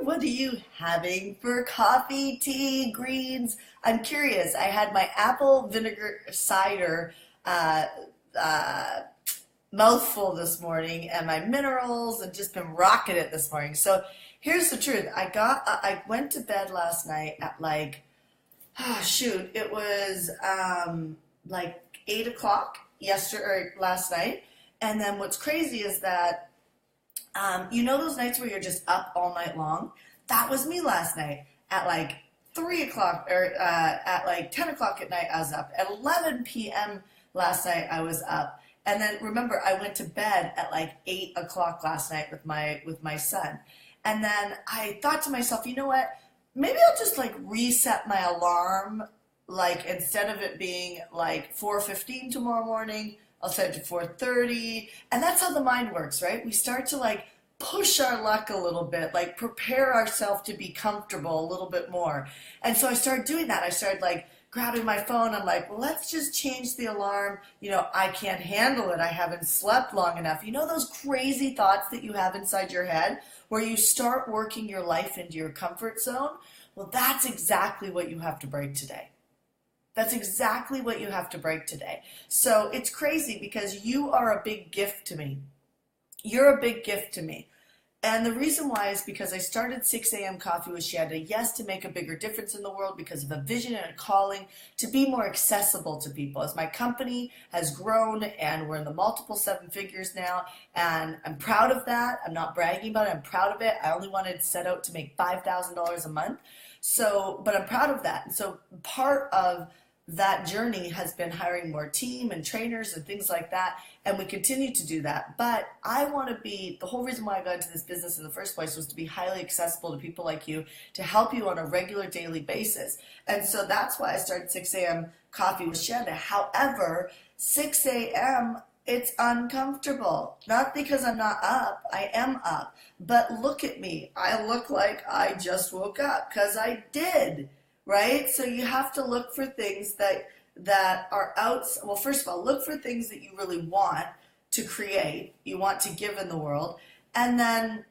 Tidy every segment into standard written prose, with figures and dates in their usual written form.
What are you having for coffee, tea, greens? I'm curious. I had my apple vinegar cider uh, uh, mouthful this morning and my minerals and just been rocking it this morning. So here's the truth. I went to bed last night at like, oh shoot, it was like 8 o'clock yesterday or last night. And then what's crazy is that you know those nights where you're just up all night long? That was me last night at like 3 o'clock or at like 10 o'clock at night I was up. At 11 p.m. last night I was up. And then remember I went to bed at like 8 o'clock last night with my son. And then I thought to myself, you know what? Maybe I'll just like reset my alarm, like instead of it being like 4:15 tomorrow morning, I'll set it to 4:30. And that's how the mind works, right? We start to like push our luck a little bit, like prepare ourselves to be comfortable a little bit more. And so I started doing that. I started like grabbing my phone. I'm like, well, let's just change the alarm. I can't handle it. I haven't slept long enough. You know those crazy thoughts that you have inside your head where you start working your life into your comfort zone? Well, that's exactly what you have to break today. That's exactly what you have to break today. So it's crazy because you are a big gift to me. You're a big gift to me. And the reason why is because I started 6 a.m. Coffee with Shanda, yes, to make a bigger difference in the world because of a vision and a calling to be more accessible to people. As my company has grown and we're in the multiple seven figures now, and I'm proud of that. I'm not bragging about it. I'm proud of it. I only wanted to set out to make $5,000 a month. But I'm proud of that. And so part of that journey has been hiring more team and trainers and things like that, and we continue to do that. But I want to be, the whole reason why I got into this business in the first place was to be highly accessible to people like you, to help you on a regular daily basis. And so that's why I started 6 a.m. Coffee with Shanda. However, 6 a.m., it's uncomfortable. Not because I'm not up, I am up. But look at me. I look like I just woke up because I did. Right? So you have to look for things that are out. Well, first of all, look for things that you really want to create, you want to give in the world, and then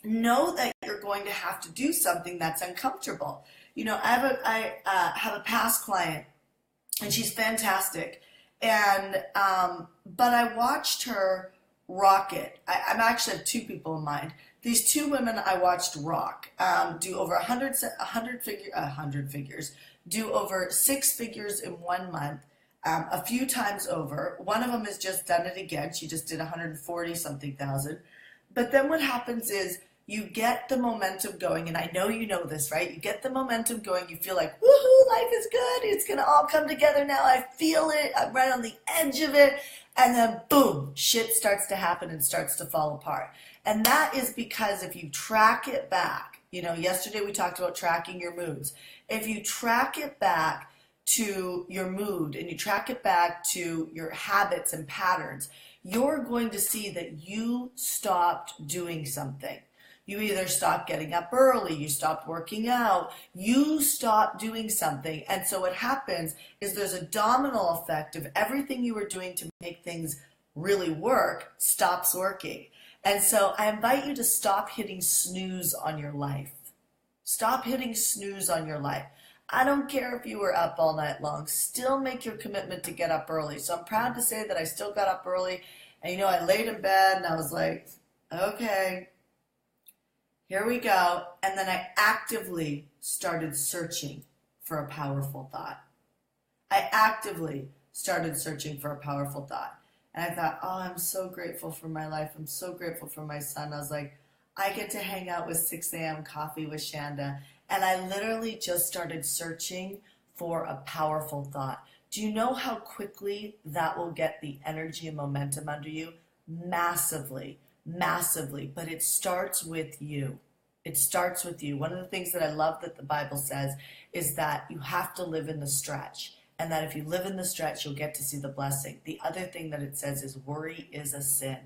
know that you're going to have to do something that's uncomfortable. I have a past client, and she's fantastic, and but I watched her rock it. I actually have two people in mind. These two women I watched rock, do over 100 figures, do over 6 figures in 1 month, a few times over. One of them has just done it again. She just did 140 something thousand. But then what happens is you get the momentum going, and I know you know this, right? You get the momentum going. You feel like, woohoo, life is good. It's going to all come together now. I feel it. I'm right on the edge of it. And then boom, shit starts to happen and starts to fall apart. And that is because if you track it back, yesterday we talked about tracking your moods. If you track it back to your mood and you track it back to your habits and patterns, you're going to see that you stopped doing something. You either stopped getting up early, you stopped working out, you stopped doing something. And so what happens is there's a domino effect of everything you were doing to make things really work stops working. And so I invite you to stop hitting snooze on your life. Stop hitting snooze on your life. I don't care if you were up all night long. Still make your commitment to get up early. So I'm proud to say that I still got up early. And I laid in bed and I was like, okay, here we go. And then I actively started searching for a powerful thought. I actively started searching for a powerful thought. And I thought, oh, I'm so grateful for my life. I'm so grateful for my son. I was like, I get to hang out with 6 a.m. Coffee with Shanda. And I literally just started searching for a powerful thought. Do you know how quickly that will get the energy and momentum under you? Massively, massively. But it starts with you. It starts with you. One of the things that I love that the Bible says is that you have to live in the stretch. And that if you live in the stretch, you'll get to see the blessing. The other thing that it says is worry is a sin.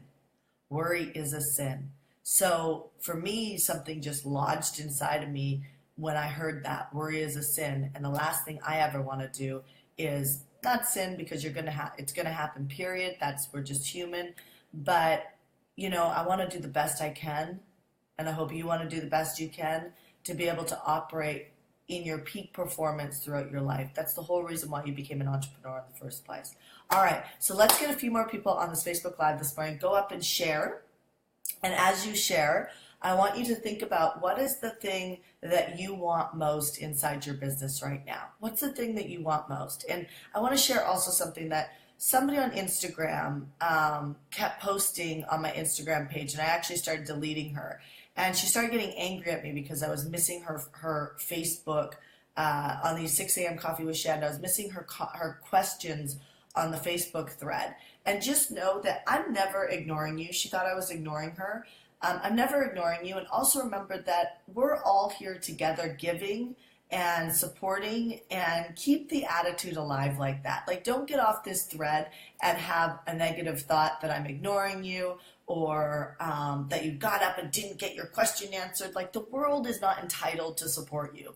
Worry is a sin. So for me, something just lodged inside of me when I heard that worry is a sin. And the last thing I ever want to do is not sin, because it's going to happen, period. We're just human. But, I want to do the best I can And I hope you want to do the best you can to be able to operate in your peak performance throughout your life. That's the whole reason why you became an entrepreneur in the first place. All right, so let's get a few more people on this Facebook Live this morning. Go up and share. And as you share, I want you to think about what is the thing that you want most inside your business right now? What's the thing that you want most? And I want to share also something that somebody on Instagram kept posting on my Instagram page, and I actually started deleting her. And she started getting angry at me because I was missing her Facebook on the 6 a.m. Coffee with Shanda. I was missing her questions on the Facebook thread. And just know that I'm never ignoring you. She thought I was ignoring her. I'm never ignoring you. And also remember that we're all here together giving and supporting, and keep the attitude alive like that. Like, don't get off this thread and have a negative thought that I'm ignoring you, or that you got up and didn't get your question answered. Like, the world is not entitled to support you,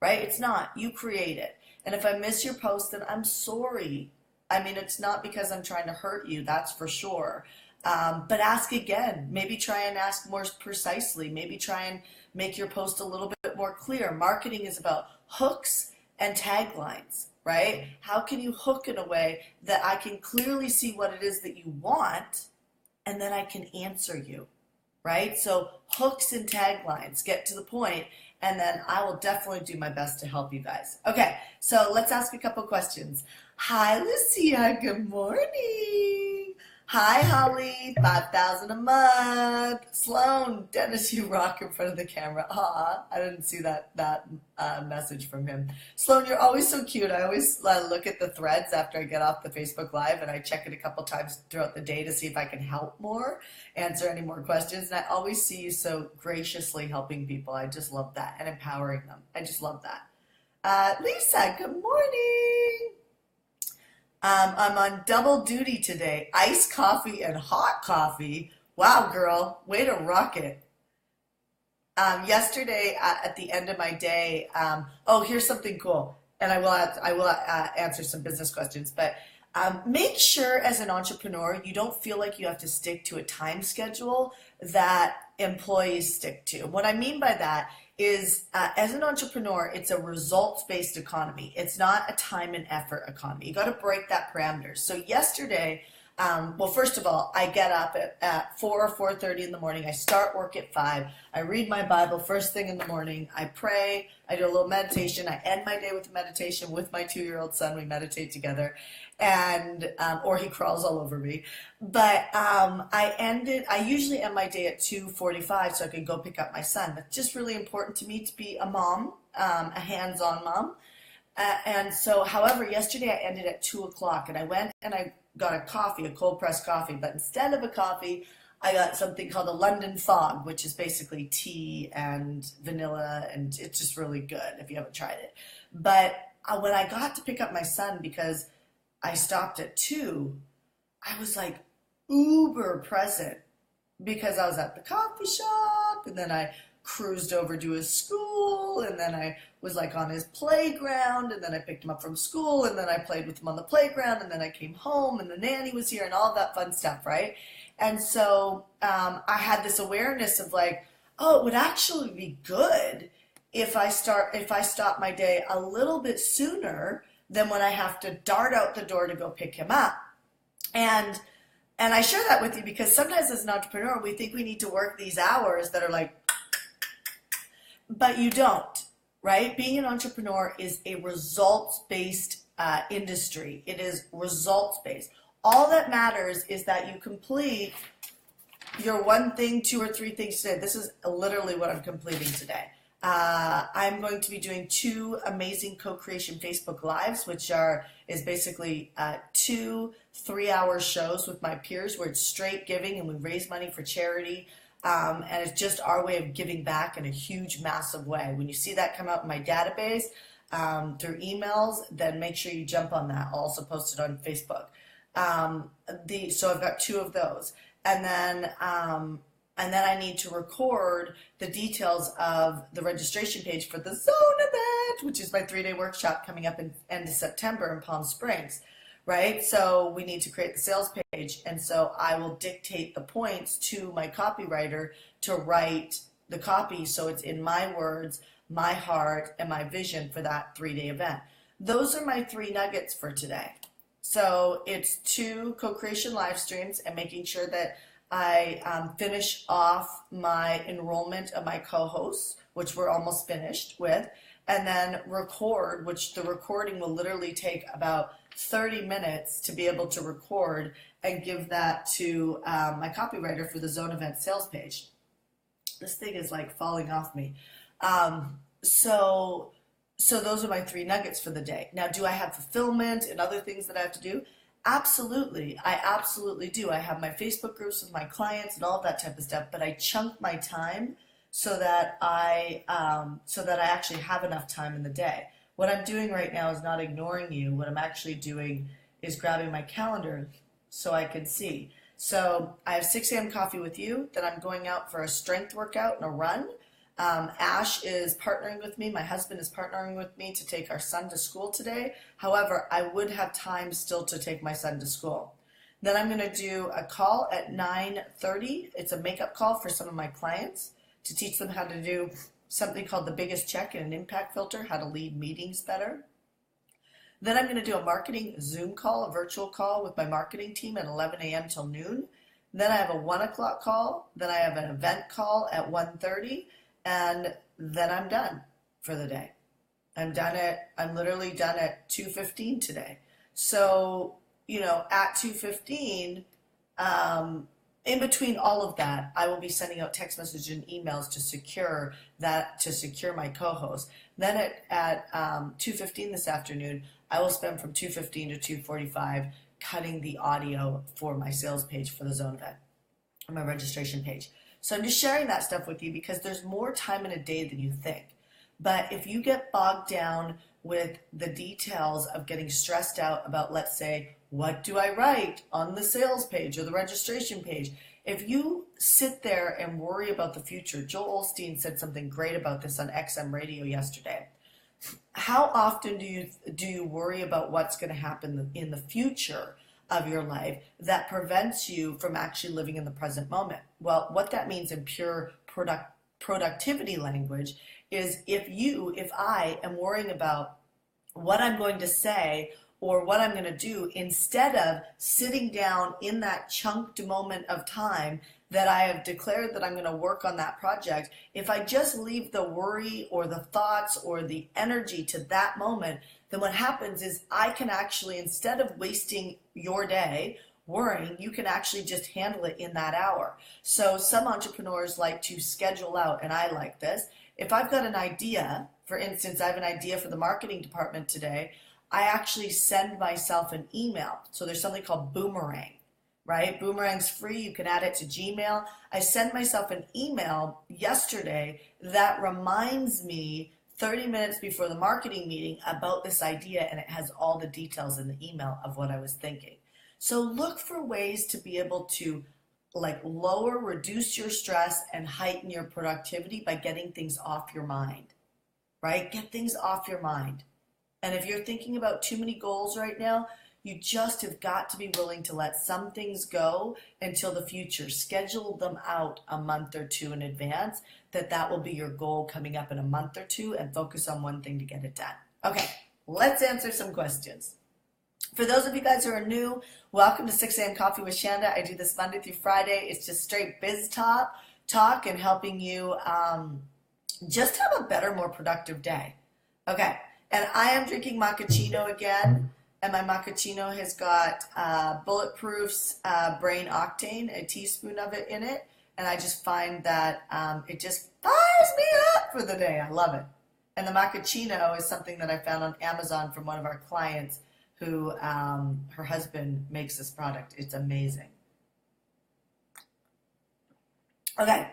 right? It's not. You create it. And if I miss your post, then I'm sorry. I mean, it's not because I'm trying to hurt you, that's for sure. But ask again. Maybe try and ask more precisely. Maybe try and make your post a little bit more clear. Marketing is about hooks and taglines, right? How can you hook in a way that I can clearly see what it is that you want, and then I can answer you, right? So hooks and taglines, get to the point, and then I will definitely do my best to help you guys. Okay, so let's ask a couple questions. Hi, Lucia. Good morning. Hi, Holly. 5,000 a month. Sloan, Dennis, you rock in front of the camera. Aw, I didn't see that message from him. Sloan, you're always so cute. I always look at the threads after I get off the Facebook Live, and I check it a couple times throughout the day to see if I can help more, answer any more questions. And I always see you so graciously helping people. I just love that, and empowering them. I just love that. Lisa, good morning. I'm on double duty today. Iced coffee and hot coffee. Wow, girl, way to rock it. Yesterday at the end of my day, oh, here's something cool, and I will answer some business questions. But make sure as an entrepreneur you don't feel like you have to stick to a time schedule that employees stick to. What I mean by that is as an entrepreneur, it's a results-based economy. It's not a time and effort economy. You got to break that parameters. So yesterday, well, first of all, I get up at 4 or 4:30 in the morning. I start work at 5. I read my Bible first thing in the morning. I pray. I do a little meditation. I end my day with a meditation with my 2-year-old son. We meditate together, and or he crawls all over me. But I usually end my day at 2:45 so I can go pick up my son. That's just really important to me to be a mom, a hands-on mom. And so, however, yesterday I ended at 2 o'clock, and I went and I got a coffee, a cold pressed coffee, but instead of a coffee, I got something called a London Fog, which is basically tea and vanilla, and it's just really good if you haven't tried it. But when I got to pick up my son, because I stopped at 2, I was like uber present, because I was at the coffee shop, and then I cruised over to his school, and then I was like on his playground, and then I picked him up from school, and then I played with him on the playground, and then I came home, and the nanny was here, and all that fun stuff, right? And so I had this awareness of like, oh, it would actually be good if I stop my day a little bit sooner than when I have to dart out the door to go pick him up. And I share that with you because sometimes as an entrepreneur, we think we need to work these hours that are like, but you don't, right? Being an entrepreneur is a results-based industry. It is results-based. All that matters is that you complete your 1 thing, 2 or 3 things today. This is literally what I'm completing today. I'm going to be doing 2 amazing co-creation Facebook Lives, which is basically 2 3-hour shows with my peers where it's straight giving and we raise money for charity. And it's just our way of giving back in a huge, massive way. When you see that come out in my database through emails, then make sure you jump on that. I'll also post it on Facebook. So I've got 2 of those. And then I need to record the details of the registration page for the Zone event, which is my 3-day workshop coming up in end of September in Palm Springs, right? So we need to create the sales page. And so I will dictate the points to my copywriter to write the copy so it's in my words, my heart, and my vision for that 3-day event. Those are my 3 nuggets for today. So it's 2 co-creation live streams and making sure that I finish off my enrollment of my co-hosts, which we're almost finished with, and then record, which the recording will literally take about 30 minutes to be able to record and give that to my copywriter for the Zone Event sales page. This thing is like falling off me. So those are my 3 nuggets for the day. Now, do I have fulfillment and other things that I have to do? Absolutely. I absolutely do. I have my Facebook groups with my clients and all of that type of stuff, but I chunk my time so that I actually have enough time in the day. What I'm doing right now is not ignoring you. What I'm actually doing is grabbing my calendar so I can see. So I have 6 a.m. coffee with you, then I'm going out for a strength workout and a run. Ash is partnering with me. My husband is partnering with me to take our son to school today. However, I would have time still to take my son to school. Then I'm going to do a call at 9:30. It's a makeup call for some of my clients to teach them how to do something called the biggest check and an impact filter, how to lead meetings better. Then I'm going to do a marketing Zoom call, a virtual call with my marketing team at 11 a.m. till noon. Then I have a 1 o'clock call. Then I have an event call at 1:30. And then I'm done for the day. I'm literally done at 2:15 today. So, at 2:15, in between all of that, I will be sending out text messages and emails to secure my co-host. Then at 2:15 this afternoon, I will spend from 2:15 to 2:45 cutting the audio for my sales page for the Zone event, or my registration page. So I'm just sharing that stuff with you because there's more time in a day than you think. But if you get bogged down with the details of getting stressed out about, let's say, what do I write on the sales page or the registration page? If you sit there and worry about the future, Joel Osteen said something great about this on XM radio yesterday. How often do you worry about what's going to happen in the future of your life that prevents you from actually living in the present moment? Well, what that means in pure productivity language is if I am worrying about what I'm going to say or what I'm going to do, instead of sitting down in that chunked moment of time that I have declared that I'm going to work on that project, if I just leave the worry or the thoughts or the energy to that moment, then what happens is I can actually, instead of wasting your day worrying, you can actually just handle it in that hour. So some entrepreneurs like to schedule out, and I like this. If I've got an idea, for instance, I have an idea for the marketing department today, I actually send myself an email. So there's something called Boomerang, right? Boomerang's free. You can add it to Gmail. I sent myself an email yesterday that reminds me 30 minutes before the marketing meeting about this idea, and it has all the details in the email of what I was thinking. So look for ways to be able to reduce your stress and heighten your productivity by getting things off your mind, right? Get things off your mind. And if you're thinking about too many goals right now, you just have got to be willing to let some things go until the future. Schedule them out a month or 2 in advance, that will be your goal coming up in a month or 2, and focus on one thing to get it done. Okay, let's answer some questions. For those of you guys who are new, welcome to 6 a.m. Coffee with Shanda. I do this Monday through Friday. It's just straight biz talk and helping you just have a better, more productive day. Okay, and I am drinking macchiato again. And my macchiato has got Bulletproof's Brain Octane, a teaspoon of it in it. And I just find that it just fires me up for the day. I love it. And the macchiato is something that I found on Amazon from one of our clients who her husband makes this product. It's amazing. Okay.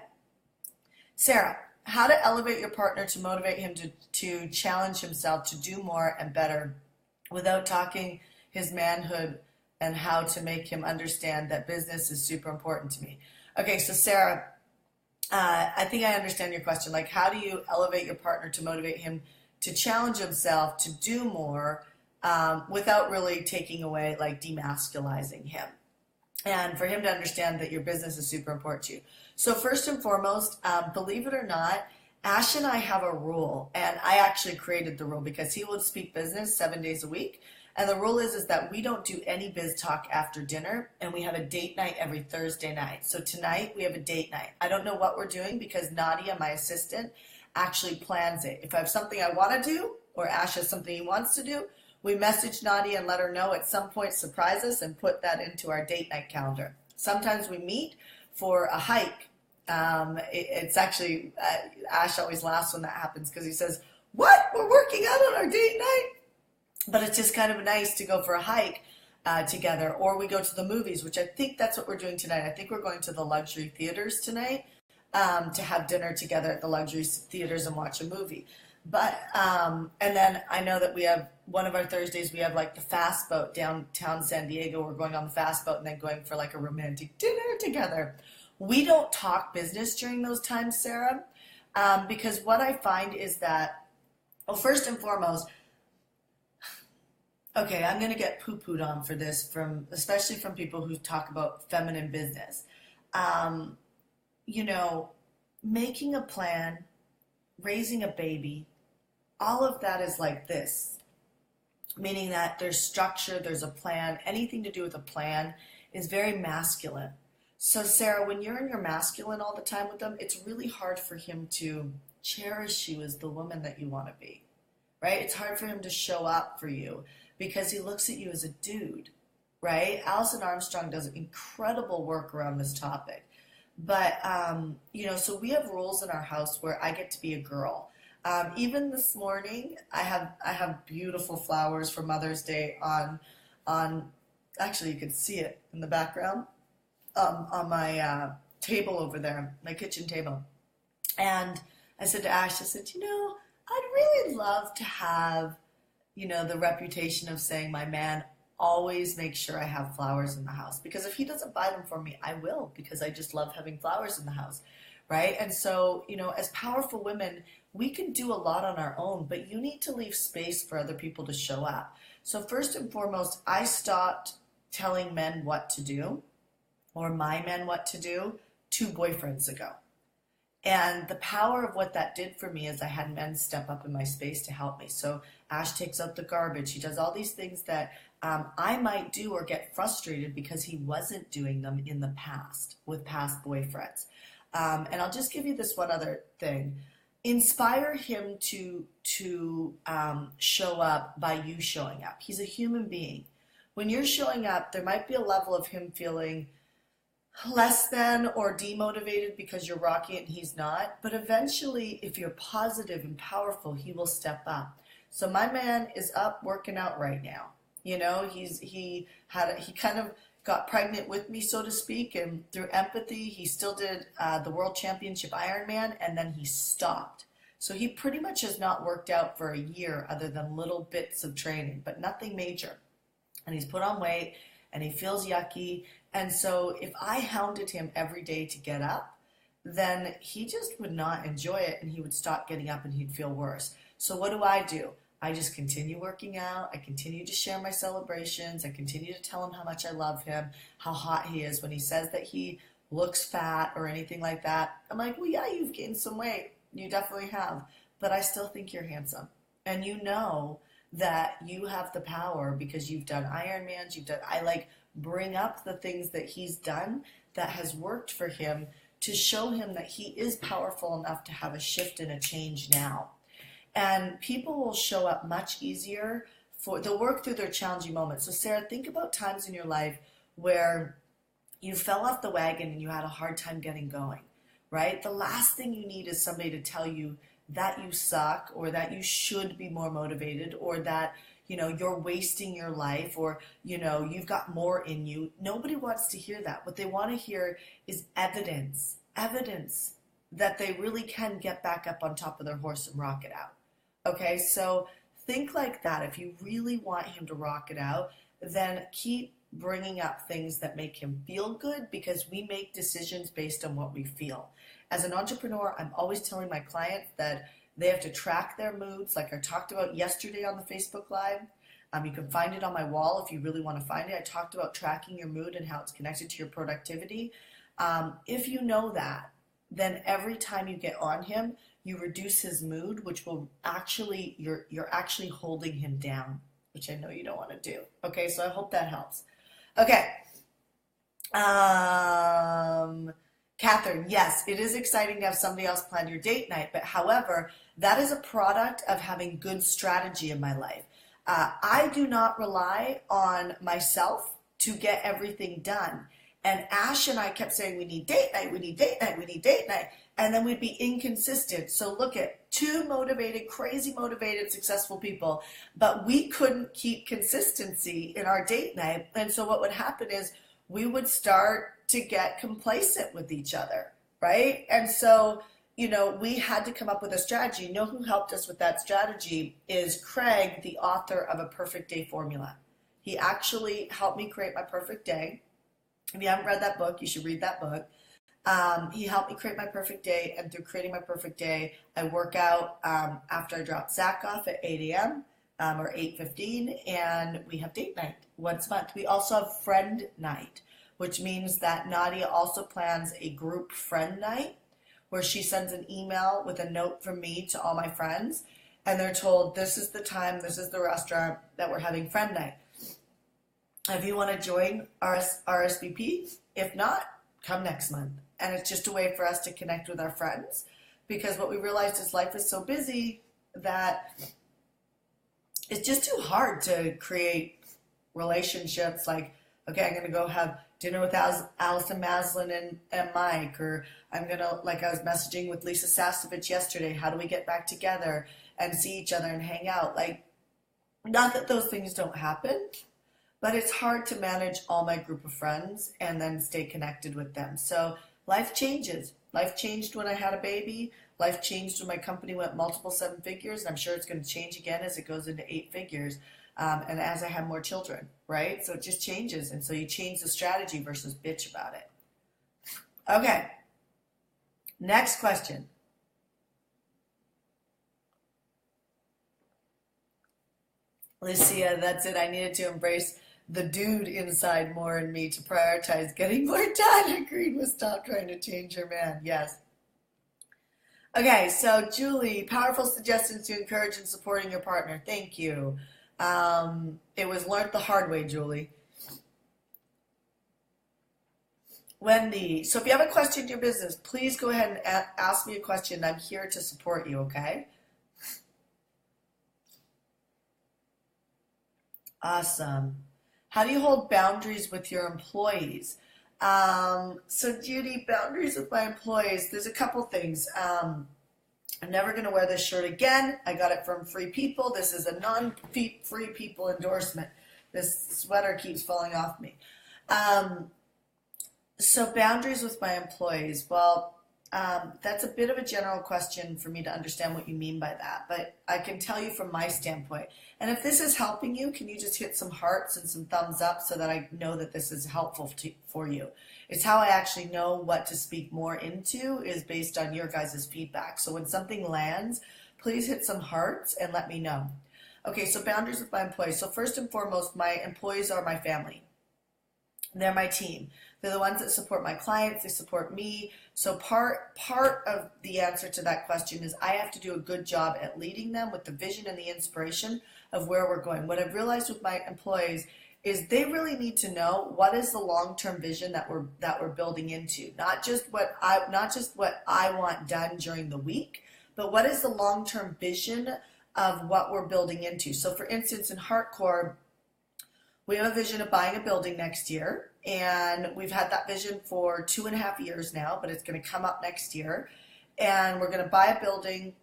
Sarah, how to elevate your partner to motivate him to challenge himself to do more and better without talking his manhood, and how to make him understand that business is super important to me. Okay, so Sarah, I think I understand your question. Like, how do you elevate your partner to motivate him to challenge himself to do more without really taking away, like demasculizing him? and for him to understand that your business is super important to you. So first and foremost, believe it or not, Ash and I have a rule, and I actually created the rule because he would speak business 7 days a week. And the rule is that we don't do any biz talk after dinner, and we have a date night every Thursday night. So tonight we have a date night. I don't know what we're doing because Nadia, my assistant, actually plans it. If I have something I want to do, or Ash has something he wants to do, we message Nadia and let her know at some point, surprise us, and put that into our date night calendar. Sometimes we meet for a hike. It's actually, Ash always laughs when that happens because he says, "What? We're working out on our date night?" But it's just kind of nice to go for a hike together, or we go to the movies, which I think that's what we're doing tonight. I think we're going to the luxury theaters tonight to have dinner together at the luxury theaters and watch a movie. But and then I know that we have one of our Thursdays, we have like the fast boat downtown San Diego. We're going on the fast boat and then going for like a romantic dinner together. We don't talk business during those times, Sarah, because what I find is that, well, first and foremost, okay, I'm going to get poo-pooed on for this, especially from people who talk about feminine business. You know, making a plan, raising a baby, all of that is like this, meaning that there's structure, there's a plan. Anything to do with a plan is very masculine. So Sarah, when you're in your masculine all the time with them, it's really hard for him to cherish you as the woman that you want to be, right? It's hard for him to show up for you because he looks at you as a dude, right? Alison Armstrong does incredible work around this topic. But, you know, so we have rules in our house where I get to be a girl. Even this morning, I have beautiful flowers for Mother's Day on actually you can see it in the background, on my table over there, my kitchen table. And I said to Ash, I said, you know, I'd really love to have, you know, the reputation of saying my man always makes sure I have flowers in the house. Because if he doesn't buy them for me, I will, because I just love having flowers in the house, right? And so, you know, as powerful women, we can do a lot on our own, but you need to leave space for other people to show up. So first and foremost, I stopped telling men what to do, or my men what to do, 2 boyfriends ago. And the power of what that did for me is I had men step up in my space to help me. So Ash takes out the garbage. He does all these things that I might do or get frustrated because he wasn't doing them in the past with past boyfriends. And I'll just give you this one other thing. Inspire him to show up by you showing up. He's a human being. When you're showing up, there might be a level of him feeling less than or demotivated because you're rocking it and he's not. But eventually, if you're positive and powerful, he will step up. So my man is up working out right now. You know, he kind of got pregnant with me, so to speak, and through empathy, he still did the World Championship Ironman, and then he stopped. So he pretty much has not worked out for a year other than little bits of training, but nothing major. And he's put on weight, and he feels yucky. And so if I hounded him every day to get up, then he just would not enjoy it, and he would stop getting up, and he'd feel worse. So what do? I just continue working out. I continue to share my celebrations. I continue to tell him how much I love him, how hot he is. When he says that he looks fat or anything like that, I'm like, well, yeah, you've gained some weight. You definitely have. But I still think you're handsome. And you know that you have the power because you've done Ironmans. I bring up the things that he's done that has worked for him to show him that he is powerful enough to have a shift and a change now. And people will show up much easier they'll work through their challenging moments. So Sarah, think about times in your life where you fell off the wagon and you had a hard time getting going, right? The last thing you need is somebody to tell you that you suck or that you should be more motivated or that, you know, you're wasting your life or, you know, you've got more in you. Nobody wants to hear that. What they want to hear is evidence that they really can get back up on top of their horse and rock it out. Okay, so think like that. If you really want him to rock it out, then keep bringing up things that make him feel good because we make decisions based on what we feel. As an entrepreneur, I'm always telling my clients that they have to track their moods, like I talked about yesterday on the Facebook Live. You can find it on my wall if you really want to find it. I talked about tracking your mood and how it's connected to your productivity. If you know that, then every time you get on him, you reduce his mood, which will actually, you're actually holding him down, which I know you don't want to do. Okay, so I hope that helps. Okay. Catherine, yes, it is exciting to have somebody else plan your date night, but however, that is a product of having good strategy in my life. I do not rely on myself to get everything done. And Ash and I kept saying, we need date night, we need date night, we need date night. And then we'd be inconsistent. So look at two motivated, crazy motivated, successful people, but we couldn't keep consistency in our date night. And so what would happen is we would start to get complacent with each other, right? And so, we had to come up with a strategy. You know who helped us with that strategy is Craig, the author of A Perfect Day Formula. He actually helped me create my perfect day. If you haven't read that book, you should read that book. He helped me create my perfect day, and through creating my perfect day, I work out after I drop Zach off at 8 a.m. Or 8:15, and we have date night once a month. We also have friend night, which means that Nadia also plans a group friend night where she sends an email with a note from me to all my friends, and they're told this is the time, this is the restaurant that we're having friend night. If you want to join RSVP, if not, come next month. And it's just a way for us to connect with our friends, because what we realized is life is so busy that it's just too hard to create relationships like, okay, I'm going to go have dinner with Allison Maslin and Mike, or I'm going to, like I was messaging with Lisa Sasovich yesterday, how do we get back together and see each other and hang out? Like, not that those things don't happen, but it's hard to manage all my group of friends and then stay connected with them. So life changes. Life changed when I had a baby. Life changed when my company went multiple 7 figures, and I'm sure it's going to change again as it goes into 8 figures. And as I have more children, right? So it just changes. And so you change the strategy versus bitch about it. Okay. Next question. Lucia, that's it. I needed to embrace the dude inside more in me to prioritize getting more done. Agreed with stop trying to change your man. Yes. Okay, so Julie, powerful suggestions to encourage and supporting your partner. Thank you. It was learned the hard way, Julie. Wendy, so if you have a question in your business, please go ahead and ask me a question. I'm here to support you, okay? Awesome. How do you hold boundaries with your employees? So Judy, boundaries with my employees, there's a couple things. I'm never going to wear this shirt again. I got it from Free People. This is a non-Free People endorsement. This sweater keeps falling off me. So boundaries with my employees. Well, that's a bit of a general question for me to understand what you mean by that. But I can tell you from my standpoint. And if this is helping you, can you just hit some hearts and some thumbs up so that I know that this is helpful for you? It's how I actually know what to speak more into is based on your guys' feedback. So when something lands, please hit some hearts and let me know. Okay, so boundaries with my employees. So first and foremost, my employees are my family. They're my team. They're the ones that support my clients. They support me. So part of the answer to that question is I have to do a good job at leading them with the vision and the inspiration of where we're going. What I've realized with my employees is they really need to know what is the long-term vision that we're building into. Not just what I want done during the week, but what is the long-term vision of what we're building into. So for instance, in Heartcore, we have a vision of buying a building next year, and we've had that vision for 2.5 years now, but it's going to come up next year, and we're going to buy a building.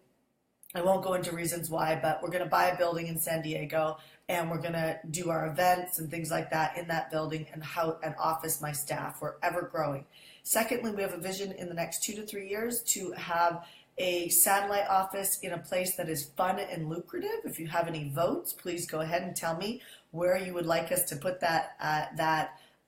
I won't go into reasons why, but we're going to buy a building in San Diego, and we're going to do our events and things like that in that building and office my staff. We're ever growing. Secondly, we have a vision in the next 2 to 3 years to have a satellite office in a place that is fun and lucrative. If you have any votes, please go ahead and tell me where you would like us to put that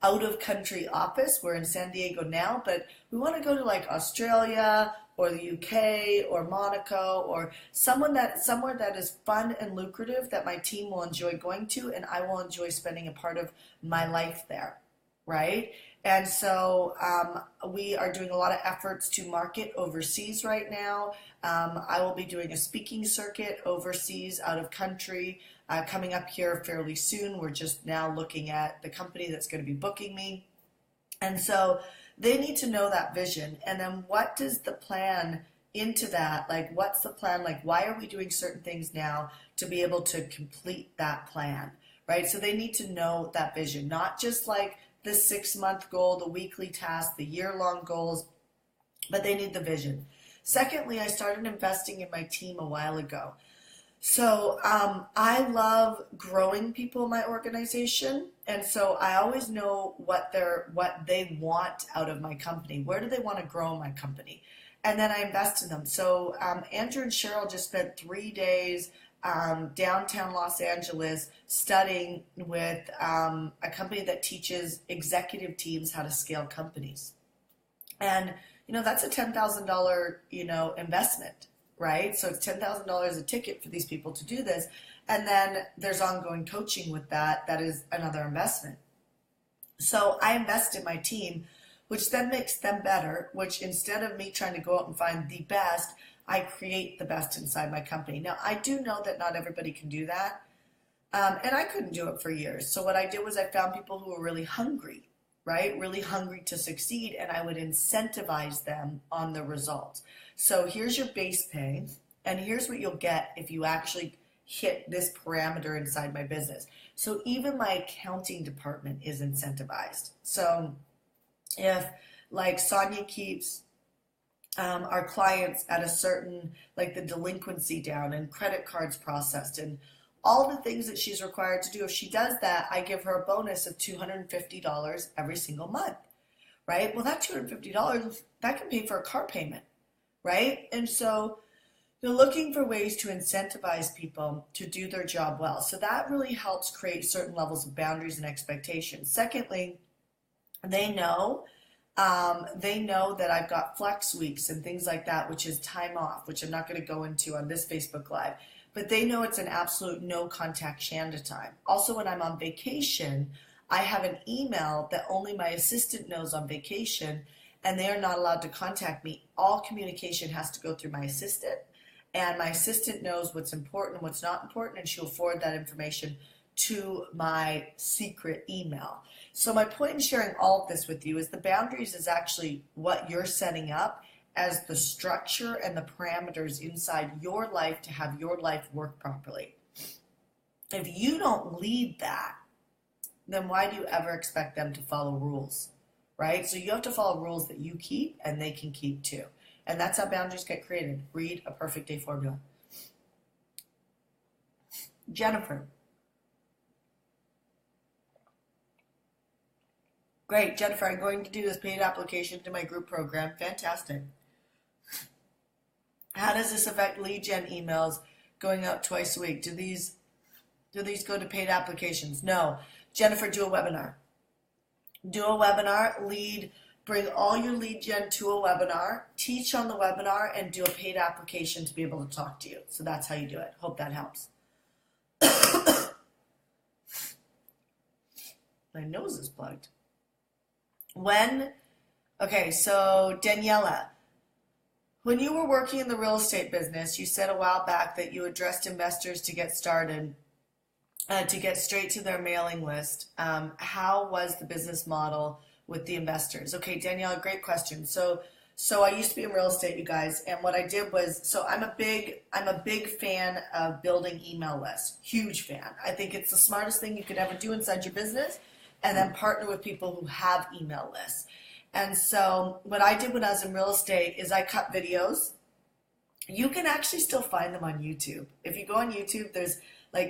out-of-country office. We're in San Diego now, but we want to go to like Australia, or the UK or Monaco or somewhere that is fun and lucrative that my team will enjoy going to and I will enjoy spending a part of my life there, right? And so we are doing a lot of efforts to market overseas right now. I will be doing a speaking circuit overseas, out of country, coming up here fairly soon. We're just now looking at the company that's going to be booking me. And so they need to know that vision. And then what does the plan into that? Like, what's the plan? Like, why are we doing certain things now to be able to complete that plan, right? So they need to know that vision, not just like the 6-month goal, the weekly task, the year-long goals, but they need the vision. Secondly, I started investing in my team a while ago. So I love growing people in my organization, and so I always know what they want out of my company. Where do they want to grow my company? And then I invest in them. So Andrew and Cheryl just spent 3 days downtown Los Angeles studying with a company that teaches executive teams how to scale companies. And, that's a $10,000, investment, right? So it's $10,000 a ticket for these people to do this. And then there's ongoing coaching with that. That is another investment. So I invest in my team, which then makes them better, which instead of me trying to go out and find the best, I create the best inside my company. Now, I do know that not everybody can do that, and I couldn't do it for years. So what I did was I found people who were really hungry, right? Really hungry to succeed, and I would incentivize them on the results. So here's your base pay, and here's what you'll get if you actually hit this parameter inside my business. So even my accounting department is incentivized. So if, like, Sonia keeps our clients at a certain, like the delinquency down and credit cards processed and all the things that she's required to do. If she does that, I give her a bonus of $250 every single month, right? Well, that $250, that can pay for a car payment, right? And so they're looking for ways to incentivize people to do their job well. So that really helps create certain levels of boundaries and expectations. Secondly, they know that I've got flex weeks and things like that, which is time off, which I'm not going to go into on this Facebook Live. But they know it's an absolute no contact Shanda time. Also, when I'm on vacation, I have an email that only my assistant knows on vacation, and they are not allowed to contact me. All communication has to go through my assistant, and my assistant knows what's important and what's not important, and she'll forward that information to my secret email. So my point in sharing all of this with you is the boundaries is actually what you're setting up as the structure and the parameters inside your life to have your life work properly. If you don't lead that, then why do you ever expect them to follow rules, right? So you have to follow rules that you keep and they can keep too. And that's how boundaries get created. Read A Perfect Day Formula. Jennifer. Great, Jennifer, I'm going to do this paid application to my group program. Fantastic. How does this affect lead gen emails going out twice a week? Do these go to paid applications? No. Jennifer, do a webinar. Do a webinar, bring all your lead gen to a webinar, teach on the webinar, and do a paid application to be able to talk to you. So that's how you do it. Hope that helps. My nose is plugged. Okay, so Daniela, when you were working in the real estate business, you said a while back that you addressed investors to get started, to get straight to their mailing list. How was the business model with the investors? Okay, Daniela, great question. So I used to be in real estate, you guys, and what I did was, so I'm a big fan of building email lists. Huge fan. I think it's the smartest thing you could ever do inside your business, and then partner with people who have email lists. And so what I did when I was in real estate is I cut videos. You can actually still find them on YouTube. If you go on YouTube, there's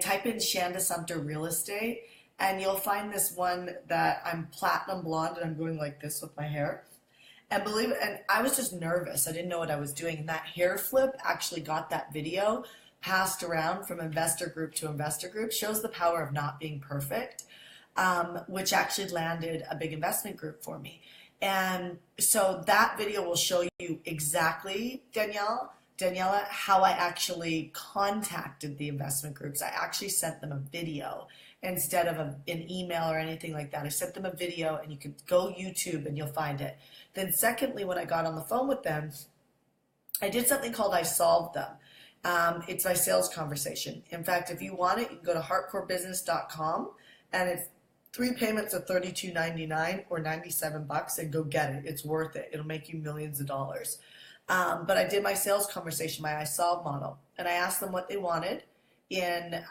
type in Shanda Sumpter real estate, and you'll find this one that I'm platinum blonde and I'm going like this with my hair. And and I was just nervous. I didn't know what I was doing. And that hair flip actually got that video passed around from investor group to investor group. Shows the power of not being perfect, which actually landed a big investment group for me. And so that video will show you exactly, Daniela, how I actually contacted the investment groups. I actually sent them a video instead of an email or anything like that. I sent them a video, and you can go YouTube and you'll find it. Then secondly, when I got on the phone with them, I did something called I Solved Them. It's my sales conversation. In fact, if you want it, you can go to heartcorebusiness.com, and it's 3 payments of $32.99 or $97, and go get it. It's worth it. It'll make you millions of dollars. But I did my sales conversation, my I Solve model, and I asked them what they wanted in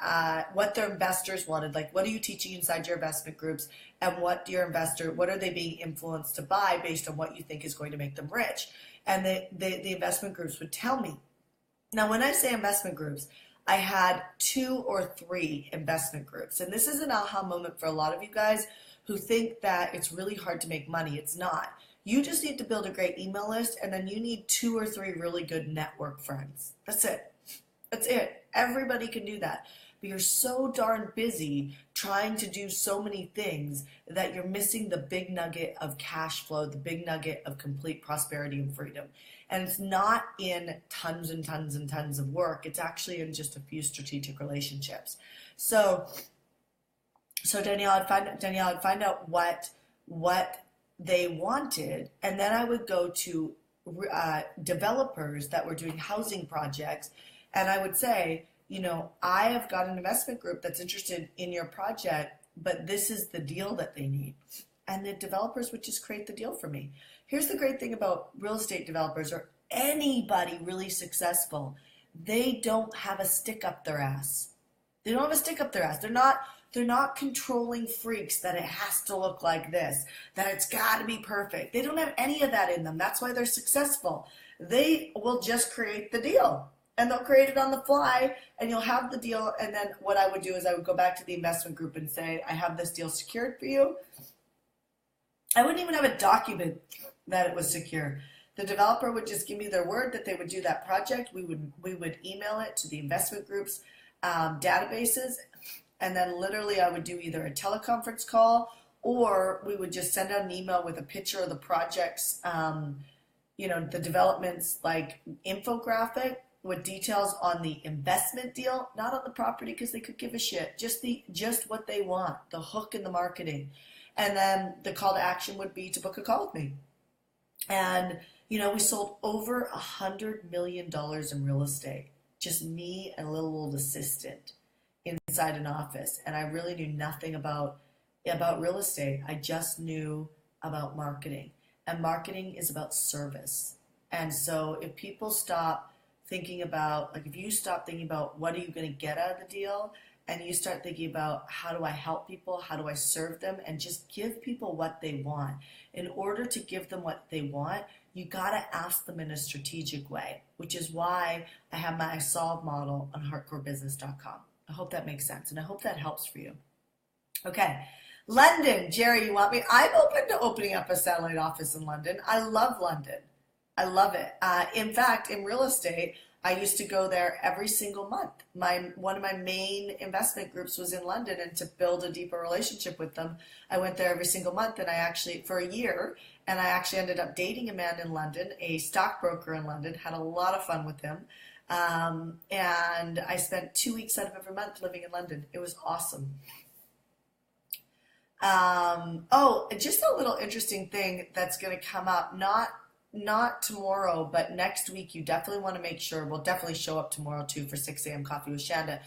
what their investors wanted. Like, what are you teaching inside your investment groups, and what are they being influenced to buy based on what you think is going to make them rich? And the investment groups would tell me. Now, when I say investment groups, I had 2 or 3 investment groups. And this is an aha moment for a lot of you guys who think that it's really hard to make money. It's not. You just need to build a great email list, and then you need 2 or 3 really good network friends. That's it. That's it. Everybody can do that. But you're so darn busy trying to do so many things that you're missing the big nugget of cash flow, the big nugget of complete prosperity and freedom. And it's not in tons and tons and tons of work. It's actually in just a few strategic relationships. So Danielle, I'd find out what they wanted, and then I would go to developers that were doing housing projects, and I would say, I have got an investment group that's interested in your project, but this is the deal that they need. And the developers would just create the deal for me. Here's the great thing about real estate developers, or anybody really successful. They don't have a stick up their ass. They don't have a stick up their ass. They're not controlling freaks that it has to look like this, that it's got to be perfect. They don't have any of that in them. That's why they're successful. They will just create the deal, and they'll create it on the fly, and you'll have the deal. And then what I would do is I would go back to the investment group and say, I have this deal secured for you. I wouldn't even have a document that it was secure. The developer would just give me their word that they would do that project. We would email it to the investment group's databases, and then literally I would do either a teleconference call, or we would just send out an email with a picture of the project's, the development's like infographic with details on the investment deal, not on the property because they could give a shit. Just what they want, the hook in the marketing. And then the call to action would be to book a call with me. And, we sold over $100 million in real estate. Just me and a little old assistant inside an office. And I really knew nothing about real estate. I just knew about marketing. And marketing is about service. And so if people stop thinking about, if you stop thinking about what are you going to get out of the deal, and you start thinking about how do I help people, how do I serve them, and just give people what they want. In order to give them what they want, you got to ask them in a strategic way, which is why I have my Solve model on heartcorebusiness.com. I hope that makes sense, and I hope that helps for you. Okay, London. Jerry, you want me? I'm open to opening up a satellite office in London. I love London. I love it. In fact, in real estate, I used to go there every single month. One of my main investment groups was in London, and to build a deeper relationship with them, I went there every single month, and for a year, and I actually ended up dating a man in London, a stockbroker in London, had a lot of fun with him, and I spent 2 weeks out of every month living in London. It was awesome. Just a little interesting thing that's going to come up, not tomorrow, but next week. You definitely want to make sure, we'll definitely show up tomorrow too for 6 a.m. Coffee with Shanda.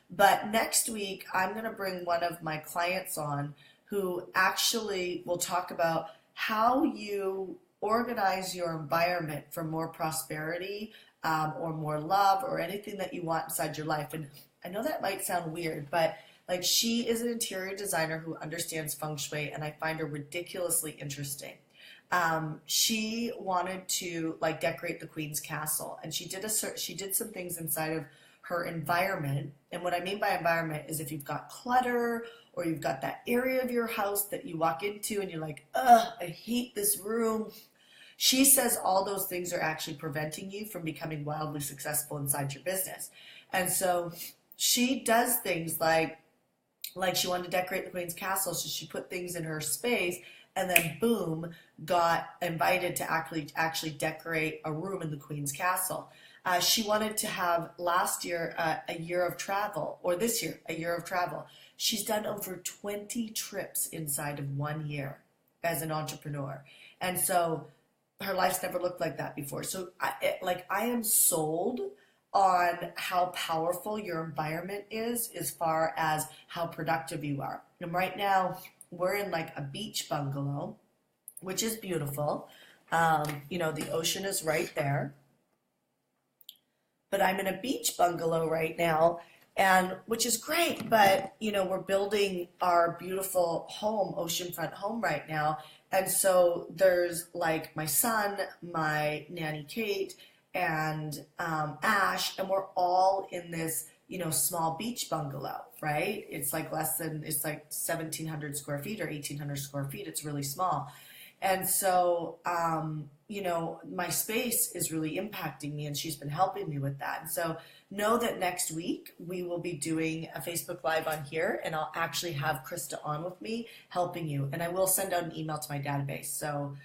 But next week, I'm going to bring one of my clients on who actually will talk about how you organize your environment for more prosperity or more love or anything that you want inside your life. And I know that might sound weird, but she is an interior designer who understands feng shui, and I find her ridiculously interesting. She wanted to decorate the Queen's Castle, and she did some things inside of her environment. And what I mean by environment is if you've got clutter, or you've got that area of your house that you walk into and you're like, ugh, I hate this room. She says all those things are actually preventing you from becoming wildly successful inside your business. And so she does things like she wanted to decorate the Queen's Castle, so she put things in her space and then boom, got invited to actually decorate a room in the Queen's Castle. She wanted to have last year a year of travel, or this year a year of travel. She's done over 20 trips inside of 1 year as an entrepreneur, and so her life's never looked like that before. So I am sold on how powerful your environment is as far as how productive you are. And right now we're in like a beach bungalow, which is beautiful. The ocean is right there, but I'm in a beach bungalow right now, and which is great, but we're building our beautiful home, oceanfront home right now. And so there's like my son, my nanny Kate, and Ash, and we're all in this small beach bungalow, right? It's like 1,700 square feet or 1,800 square feet. It's really small. And so, my space is really impacting me, and she's been helping me with that. And so know that next week we will be doing a Facebook Live on here, and I'll actually have Krista on with me helping you. And I will send out an email to my database. So,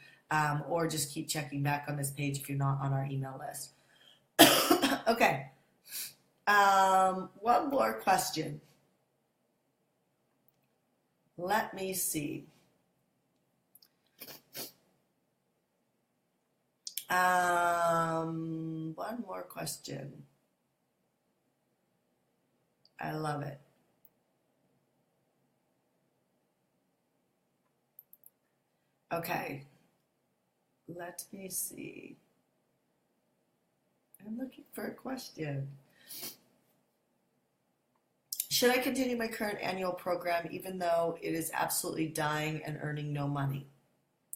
or just keep checking back on this page if you're not on our email list. Okay. One more question. Let me see. One more question. I love it. Okay. Let me see. I'm looking for a question. Should I continue my current annual program even though it is absolutely dying and earning no money?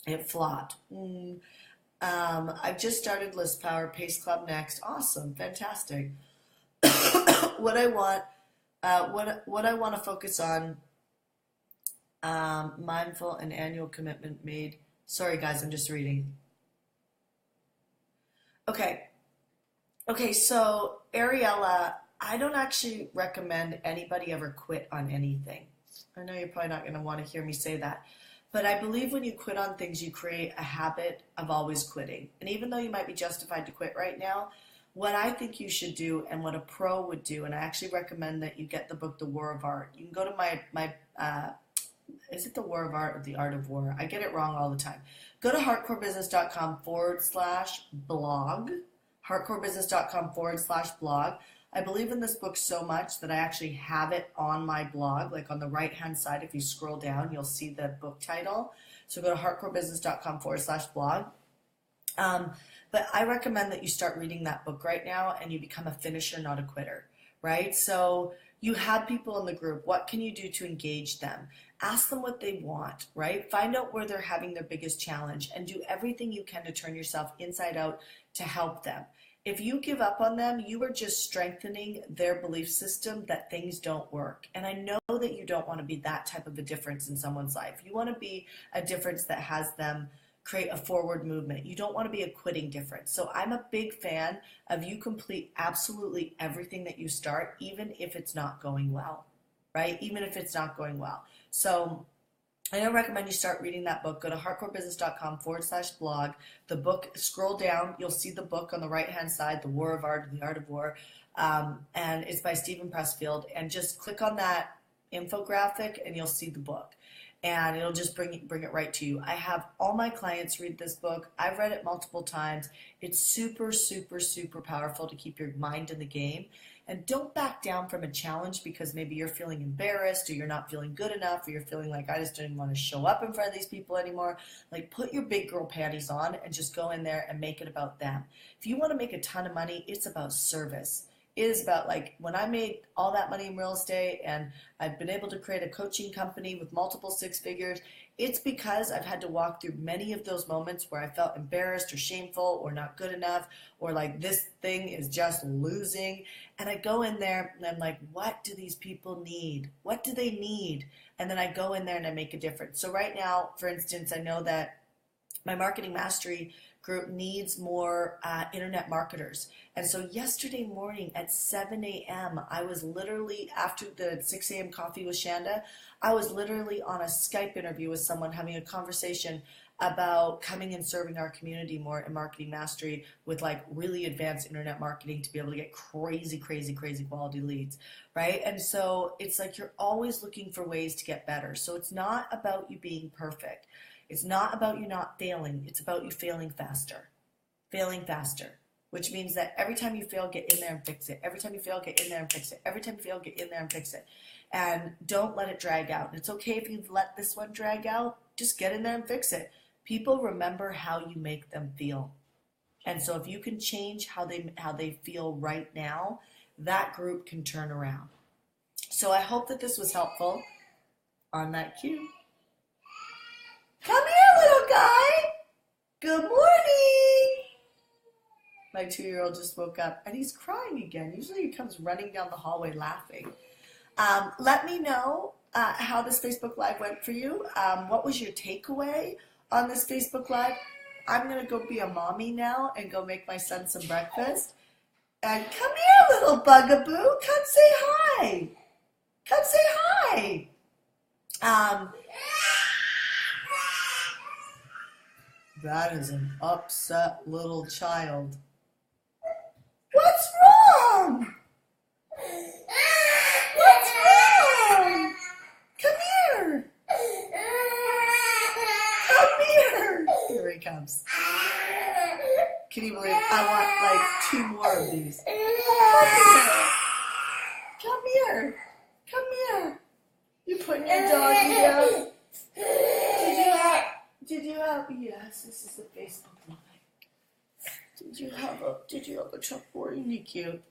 It flopped. I've just started List Power, Pace Club next. Awesome, fantastic. What I want to focus on, mindful and annual commitment made. Sorry guys, I'm just reading. Okay, so Ariella, I don't actually recommend anybody ever quit on anything. I know you're probably not going to want to hear me say that. But I believe when you quit on things, you create a habit of always quitting. And even though you might be justified to quit right now, what I think you should do and what a pro would do, and I actually recommend that you get the book, The War of Art. You can go to my is it The War of Art or The Art of War? I get it wrong all the time. Go to hardcorebusiness.com/blog, hardcorebusiness.com/blog. I believe in this book so much that I actually have it on my blog, like on the right-hand side. If you scroll down, you'll see the book title. So go to hardcorebusiness.com/blog. But I recommend that you start reading that book right now and you become a finisher, not a quitter, right? So you have people in the group. What can you do to engage them? Ask them what they want, right? Find out where they're having their biggest challenge and do everything you can to turn yourself inside out to help them. If you give up on them, you are just strengthening their belief system that things don't work. And I know that you don't want to be that type of a difference in someone's life. You want to be a difference that has them create a forward movement. You don't want to be a quitting difference. So I'm a big fan of you complete absolutely everything that you start, even if it's not going well, right? Even if it's not going well. So I don't recommend you start reading that book. Go to hardcorebusiness.com/blog. The book, scroll down, you'll see the book on the right-hand side, The War of Art, The Art of War, and it's by Stephen Pressfield. And just click on that infographic and you'll see the book. And it'll just bring it right to you. I have all my clients read this book. I've read it multiple times. It's super, super, super powerful to keep your mind in the game. And don't back down from a challenge because maybe you're feeling embarrassed or you're not feeling good enough or you're feeling like I just don't want to show up in front of these people anymore. Like put your big girl panties on and just go in there and make it about them. If you want to make a ton of money, it's about service. It is about like when I made all that money in real estate and I've been able to create a coaching company with multiple six figures, it's because I've had to walk through many of those moments where I felt embarrassed or shameful or not good enough or like this thing is just losing. And I go in there and I'm like, what do these people need? What do they need? And then I go in there and I make a difference. So right now, for instance, I know that my marketing mastery group needs more internet marketers. And so yesterday morning at 7 a.m., I was literally, after the 6 a.m. coffee with Shanda, I was literally on a Skype interview with someone having a conversation about coming and serving our community more in marketing mastery with like really advanced internet marketing to be able to get crazy, crazy, crazy quality leads, right? And so it's like you're always looking for ways to get better. So it's not about you being perfect. It's not about you not failing. It's about you failing faster, which means that every time you fail, get in there and fix it. Every time you fail, get in there and fix it. Every time you fail, get in there and fix it. And don't let it drag out. And it's okay if you've let this one drag out, just get in there and fix it. People remember how you make them feel. And so if you can change how they feel right now, that group can turn around. So I hope that this was helpful on that cue. Come here, little guy. Good morning. My 2-year-old just woke up and he's crying again. Usually he comes running down the hallway laughing. Let me know how this Facebook Live went for you. What was your takeaway on this Facebook Live? I'm going to go be a mommy now and go make my son some breakfast. And come here, little bugaboo. Come say hi. Come say hi. That is an upset little child. What's wrong? What's wrong? Come here. Come here. Here he comes. Can you believe I want like 2 more of these? Come here. Come here. You putting your doggy down? Did you have, yes, this is the Facebook Live. Did you have a truck for him? He cute.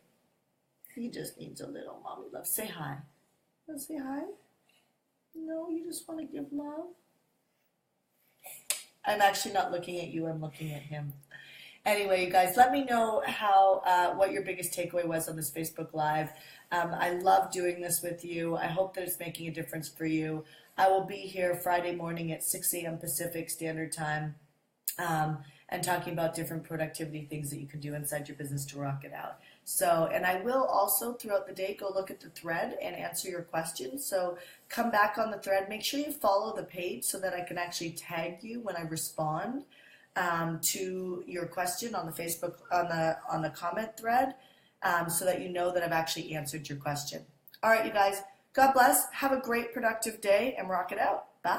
He just needs a little mommy love. Say hi. Want to say hi? No, you just want to give love? I'm actually not looking at you, I'm looking at him. Anyway, you guys, let me know how what your biggest takeaway was on this Facebook Live. I love doing this with you. I hope that it's making a difference for you. I will be here Friday morning at 6 a.m. Pacific Standard Time and talking about different productivity things that you can do inside your business to rock it out. So, and I will also throughout the day go look at the thread and answer your questions. So come back on the thread. Make sure you follow the page so that I can actually tag you when I respond to your question on the Facebook on the comment thread, so that you know that I've actually answered your question. All right, you guys. God bless. Have a great productive day and rock it out. Bye.